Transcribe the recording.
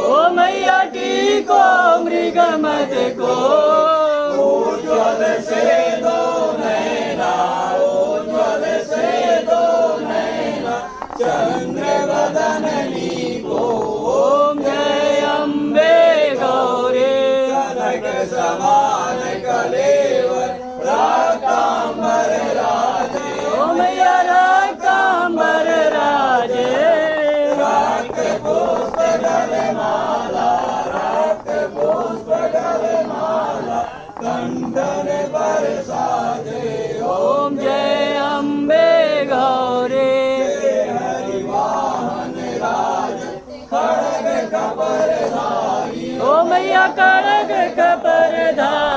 ओ मैया टीको मृग मद को, उज्ज्वल से दो नैना, उज्ज्वल से दो नैना, चंद्र वदननी को। ओम जय अम्बे गौरी। कनक समान कलेवर राकांबर राजे, ओ मैया राकांबर राजे। रक्त पुष्प गले माला, रक्त पुष्प गले माला, कंठन पर साजे। ओम जय अम्बे गौरी। हरिवाहन राज खड़ग कपर धारी, ओ मैया खड़ग कपर धारी।